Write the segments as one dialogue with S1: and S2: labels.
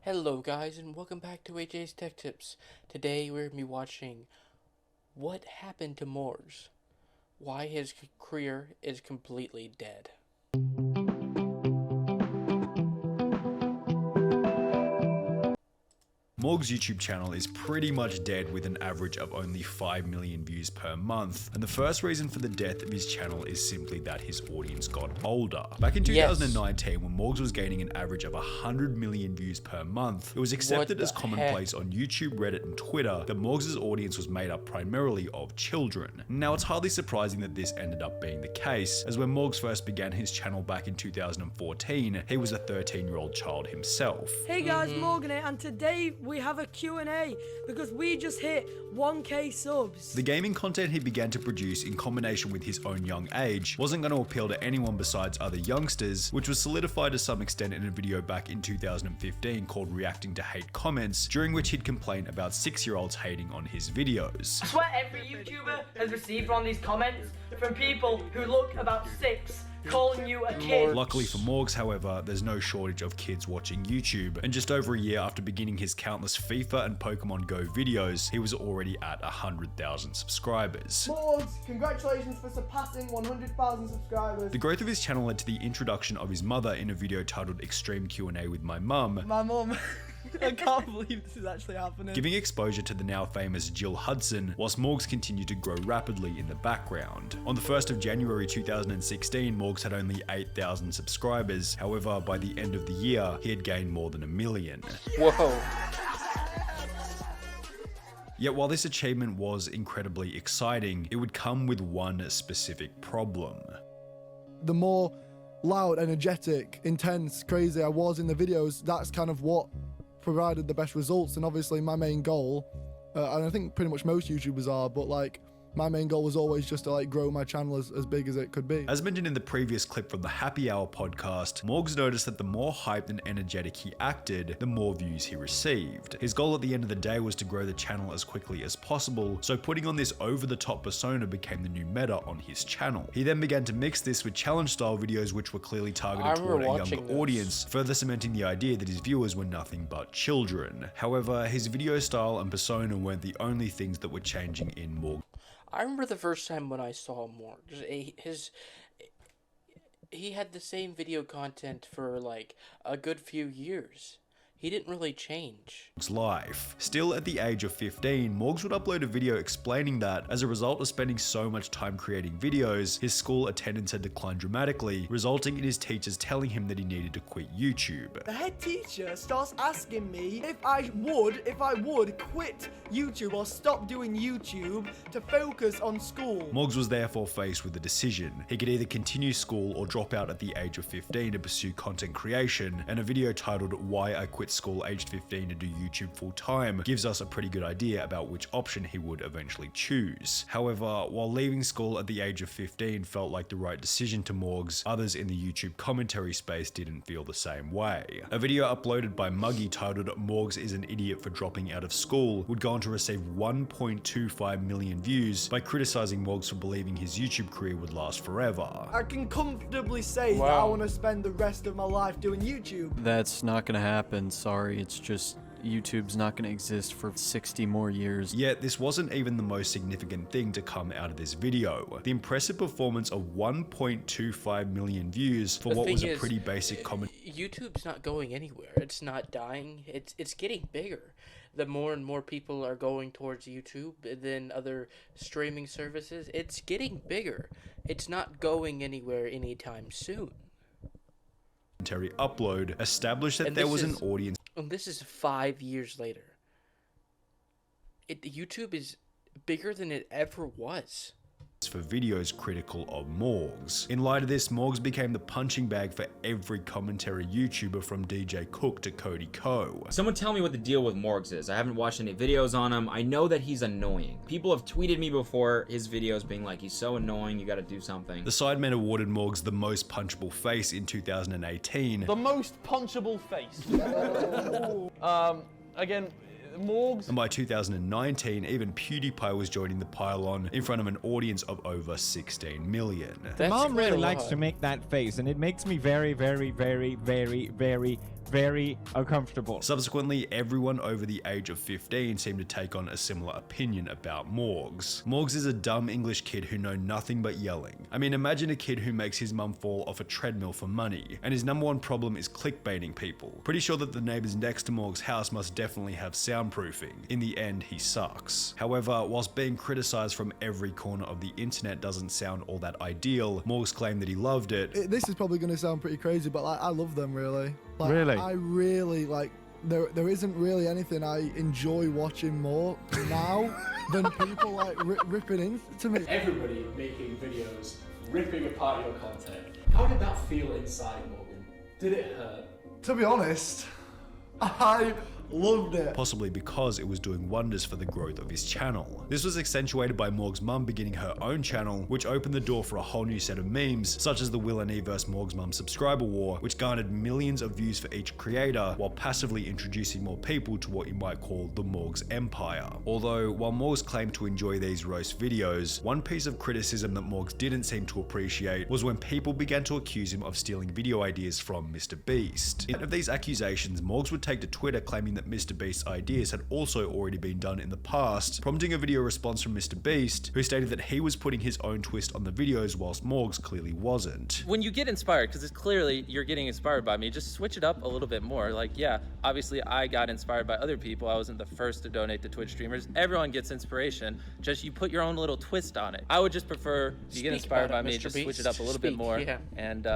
S1: Hello guys and welcome back to AJ's Tech Tips. Today we're going to be watching what happened to Morgz, why his career is completely dead.
S2: Morgz' YouTube channel is pretty much dead with an average of only 5 million views per month, and the first reason for the death of his channel is simply that his audience got older. Back in 2019, when Morgz was gaining an average of 100 million views per month, it was accepted as commonplace on YouTube, Reddit, and Twitter that Morgz' audience was made up primarily of children. Now, it's hardly surprising that this ended up being the case, as when Morgz first began his channel back in 2014, he was a 13-year-old child himself.
S3: Hey guys, Morgan here, and today we have a Q&A because we just hit 1k subs.
S2: The gaming content he began to produce in combination with his own young age wasn't going to appeal to anyone besides other youngsters, which was solidified to some extent in a video back in 2015 called Reacting to Hate Comments, during which he'd complain about 6-year-olds hating on his videos.
S3: I swear every YouTuber has received one of these comments from people who look about 6, calling you a kid.
S2: Luckily for Morgz, however, there's no shortage of kids watching YouTube, and just over a year after beginning his countless FIFA and Pokemon Go videos, he was already at 100,000 subscribers.
S4: Morgz, congratulations for surpassing 100,000 subscribers.
S2: The growth of his channel led to the introduction of his mother in a video titled Extreme Q&A with My Mum.
S4: My mum. I can't believe this is actually happening.
S2: Giving exposure to the now famous Jill Hudson, whilst Morgz continued to grow rapidly in the background. On the 1st of January 2016, Morgz had only 8,000 subscribers. However, by the end of the year, he had gained more than 1 million.
S1: Whoa.
S2: Yet while this achievement was incredibly exciting, it would come with one specific problem.
S4: The more loud, energetic, intense, crazy I was in the videos, that's kind of what provided the best results. And obviously my main goal, and I think pretty much most YouTubers are, but like my main goal was always just to like grow my channel as big as it could be.
S2: As mentioned in the previous clip from the Happy Hour podcast, Morgz noticed that the more hyped and energetic he acted, the more views he received. His goal at the end of the day was to grow the channel as quickly as possible, so putting on this over-the-top persona became the new meta on his channel. He then began to mix this with challenge-style videos which were clearly targeted toward a younger audience, further cementing the idea that his viewers were nothing but children. However, his video style and persona weren't the only things that were changing in Morgz.
S1: I remember the first time when I saw Morgz, he had the same video content for like a good few years. He didn't really change.
S2: Life. Still at the age of 15, Morgz would upload a video explaining that, as a result of spending so much time creating videos, his school attendance had declined dramatically, resulting in his teachers telling him that he needed to quit YouTube.
S4: The head teacher starts asking me if I would quit YouTube or stop doing YouTube to focus on school.
S2: Morgz was therefore faced with a decision. He could either continue school or drop out at the age of 15 to pursue content creation, and a video titled Why I Quit School aged 15 to do YouTube full time gives us a pretty good idea about which option he would eventually choose. However, while leaving school at the age of 15 felt like the right decision to Morgz, others in the YouTube commentary space didn't feel the same way. A video uploaded by Muggy titled Morgz is an idiot for dropping out of school would go on to receive 1.25 million views by criticizing Morgz for believing his YouTube career would last forever.
S4: I can comfortably say that I want to spend the rest of my life doing YouTube.
S5: That's not gonna happen. Sorry, it's just YouTube's not going to exist for 60 more years.
S2: Yet this wasn't even the most significant thing to come out of this video. The impressive performance of 1.25 million views for what was a pretty basic comment.
S1: YouTube's not going anywhere. It's not dying. It's getting bigger. The more and more people are going towards YouTube than other streaming services, it's getting bigger. It's not going anywhere anytime soon.
S2: Upload established that there was an audience.
S1: And this is 5 years later. YouTube is bigger than it ever was.
S2: For videos critical of Morgz. In light of this, Morgz became the punching bag for every commentary YouTuber from DJ Cook to Cody Co.
S6: Someone tell me what the deal with Morgz is. I haven't watched any videos on him. I know that he's annoying. People have tweeted me before his videos being like, he's so annoying, you gotta do something.
S2: The Sidemen awarded Morgz the most punchable face in 2018.
S7: The most punchable face. Again, Morgz.
S2: And by 2019, even PewDiePie was joining the pylon in front of an audience of over 16 million.
S8: Mom really likes to make that face, and it makes me very, very, very, very, very, very uncomfortable.
S2: Subsequently, everyone over the age of 15 seemed to take on a similar opinion about Morgz. Morgz is a dumb English kid who know nothing but yelling. I mean, imagine a kid who makes his mum fall off a treadmill for money, and his number one problem is clickbaiting people. Pretty sure that the neighbors next to Morg's house must definitely have soundproofing. In the end, he sucks. However, whilst being criticized from every corner of the internet doesn't sound all that ideal, Morgz claimed that he loved it.
S4: This is probably going to sound pretty crazy, but like, I love them really. Like,
S8: Really?
S4: I really like. There isn't really anything I enjoy watching more now than people like ripping into me.
S9: Everybody making videos, ripping apart your content. How did that feel inside, Morgan? Did it hurt?
S4: To be honest, I loved it.
S2: Possibly because it was doing wonders for the growth of his channel. This was accentuated by Morg's mum beginning her own channel, which opened the door for a whole new set of memes, such as the Will and E vs Morg's mum subscriber war, which garnered millions of views for each creator, while passively introducing more people to what you might call the Morgz empire. Although, while Morgz claimed to enjoy these roast videos, one piece of criticism that Morgz didn't seem to appreciate was when people began to accuse him of stealing video ideas from Mr. Beast. In of these accusations, Morgz would take to Twitter claiming that Mr. Beast's ideas had also already been done in the past, prompting a video response from Mr. Beast, who stated that he was putting his own twist on the videos whilst Morgz clearly wasn't.
S10: When you get inspired, because it's clearly you're getting inspired by me, just switch it up a little bit more. Like, yeah, obviously I got inspired by other people. I wasn't the first to donate to Twitch streamers. Everyone gets inspiration. Just you put your own little twist on it. I would just prefer you get inspired by me, just switch it up a little bit more.
S1: Yeah.
S10: And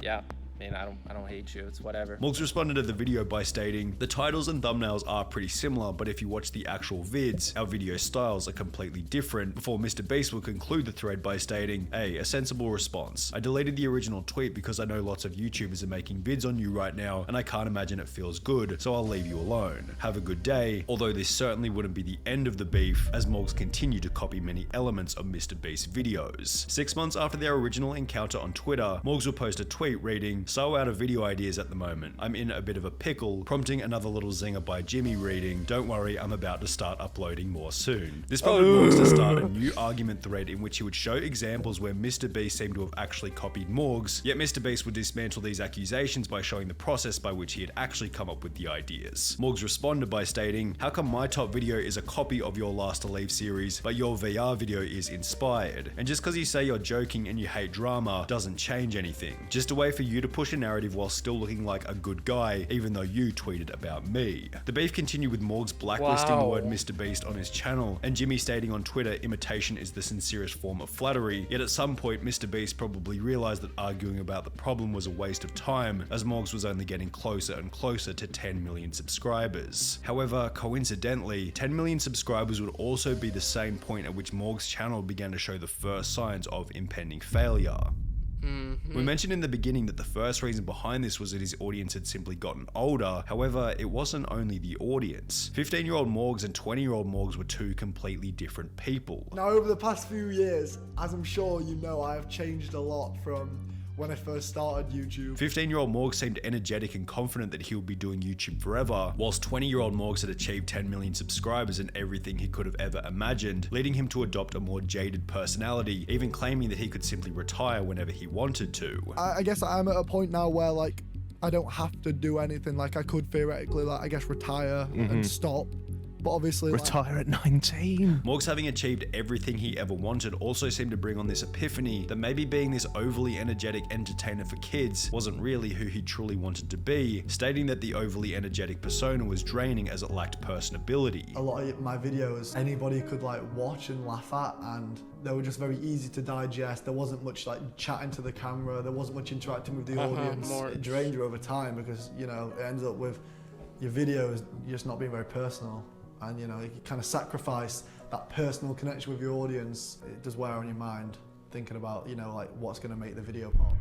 S10: yeah. I mean, I don't hate you, it's whatever.
S2: Morgz responded to the video by stating, "The titles and thumbnails are pretty similar, but if you watch the actual vids, our video styles are completely different," before Mr. Beast would conclude the thread by stating, "Hey, a sensible response. I deleted the original tweet because I know lots of YouTubers are making vids on you right now, and I can't imagine it feels good, so I'll leave you alone. Have a good day," although this certainly wouldn't be the end of the beef, as Morgz continued to copy many elements of Mr. Beast's videos. 6 months after their original encounter on Twitter, Morgz would post a tweet reading, "So out of video ideas at the moment. I'm in a bit of a pickle," prompting another little zinger by Jimmy reading, "Don't worry, I'm about to start uploading more soon." This prompted Morgz to start a new argument thread in which he would show examples where Mr. Beast seemed to have actually copied Morgz, yet Mr. Beast would dismantle these accusations by showing the process by which he had actually come up with the ideas. Morgz responded by stating, "How come my top video is a copy of your Last to Leave series, but your VR video is inspired? And just because you say you're joking and you hate drama doesn't change anything. Just a way for you to push a narrative while still looking like a good guy, even though you tweeted about me." The beef continued with Morgz blacklisting the word Mr. Beast on his channel, and Jimmy stating on Twitter, "Imitation is the sincerest form of flattery," yet at some point Mr. Beast probably realized that arguing about the problem was a waste of time, as Morgz was only getting closer and closer to 10 million subscribers. However, coincidentally, 10 million subscribers would also be the same point at which Morgz's channel began to show the first signs of impending failure. We mentioned in the beginning that the first reason behind this was that his audience had simply gotten older. However, it wasn't only the audience. 15-year-old Morgz and 20-year-old Morgz were two completely different people.
S4: Now, over the past few years, as I'm sure you know, I have changed a lot from when I first started YouTube.
S2: 15-year-old Morgz seemed energetic and confident that he would be doing YouTube forever, whilst 20-year-old Morgz had achieved 10 million subscribers and everything he could have ever imagined, leading him to adopt a more jaded personality, even claiming that he could simply retire whenever he wanted to.
S4: I guess I'm at a point now where, like, I don't have to do anything. Like, I could theoretically, like, I guess retire and stop. But obviously,
S8: retire at 19.
S2: Morgz, having achieved everything he ever wanted, also seemed to bring on this epiphany that maybe being this overly energetic entertainer for kids wasn't really who he truly wanted to be, stating that the overly energetic persona was draining as it lacked personability.
S4: A lot of my videos, anybody could like watch and laugh at, and they were just very easy to digest. There wasn't much like chatting to the camera, there wasn't much interacting with the audience. It drained you over time because, you know, it ends up with your videos just not being very personal. And, you know, you kind of sacrifice that personal connection with your audience. It does wear on your mind, thinking about, you know, like what's going to make the video pop.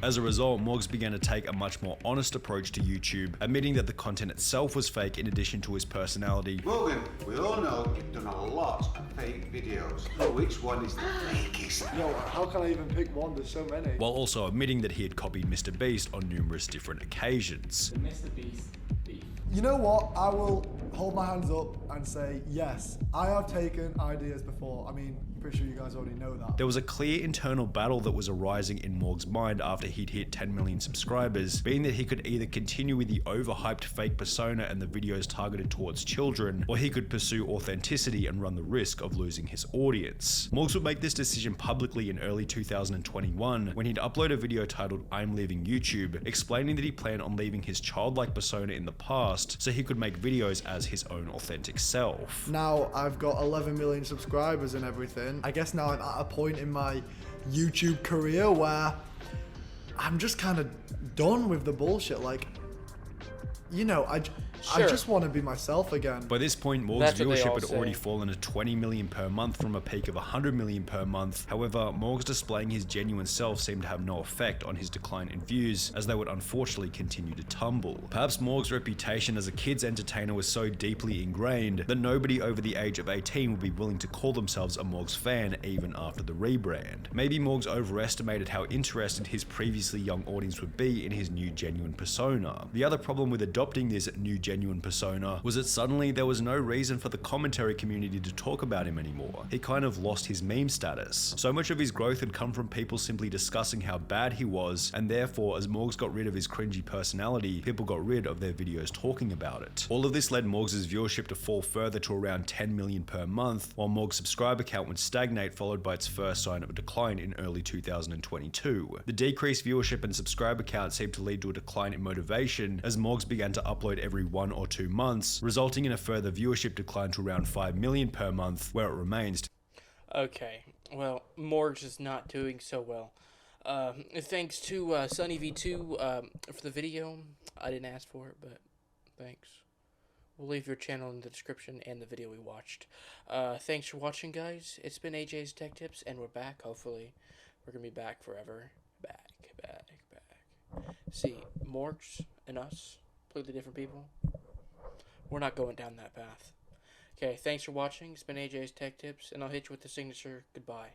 S2: As a result, Morgz began to take a much more honest approach to YouTube, admitting that the content itself was fake in addition to his personality.
S11: Morgan, we all know you've done a lot of fake videos. So which one is the fakest?
S4: Yo, how can I even pick one? There's so many.
S2: While also admitting that he had copied Mr. Beast on numerous different occasions.
S9: The Mr. Beast beef.
S4: You know what? I will hold my hands up and say, yes, I have taken ideas before. I mean, Pretty sure you guys already know that.
S2: There was a clear internal battle that was arising in Morgz' mind after he'd hit 10 million subscribers, being that he could either continue with the overhyped fake persona and the videos targeted towards children, or he could pursue authenticity and run the risk of losing his audience. Morgz would make this decision publicly in early 2021 when he'd upload a video titled "I'm Leaving YouTube," explaining that he planned on leaving his childlike persona in the past so he could make videos as his own authentic self.
S4: Now I've got 11 million subscribers and everything. I guess now I'm at a point in my YouTube career where I'm just kind of done with the bullshit. Like, you know, I just want to be myself again.
S2: By this point, Morgz' viewership had already fallen to 20 million per month from a peak of 100 million per month. However, Morgz displaying his genuine self seemed to have no effect on his decline in views, as they would unfortunately continue to tumble. Perhaps Morgz' reputation as a kids entertainer was so deeply ingrained that nobody over the age of 18 would be willing to call themselves a Morgz fan even after the rebrand. Maybe Morgz overestimated how interested his previously young audience would be in his new genuine persona. The other problem with adopting this new genuine persona was that suddenly there was no reason for the commentary community to talk about him anymore. He kind of lost his meme status. So much of his growth had come from people simply discussing how bad he was, and therefore as Morgz got rid of his cringy personality, people got rid of their videos talking about it. All of this led Morgz' viewership to fall further to around 10 million per month, while Morgz' subscriber count would stagnate, followed by its first sign of a decline in early 2022. The decreased viewership and subscriber count seemed to lead to a decline in motivation as Morgz began to upload every 1 or 2 months, resulting in a further viewership decline to around 5 million per month, where it remains.
S1: Okay, well, Morgz is not doing so well. Thanks to SunnyV2 for the video. I didn't ask for it, but thanks. We'll leave your channel in the description and the video we watched. Thanks for watching, guys. It's been AJ's Tech Tips, and we're back, hopefully. We're going to be back forever. Back. See, Morgz and us, completely different people. We're not going down that path. Okay, thanks for watching. It's been AJ's Tech Tips, and I'll hit you with the signature. Goodbye.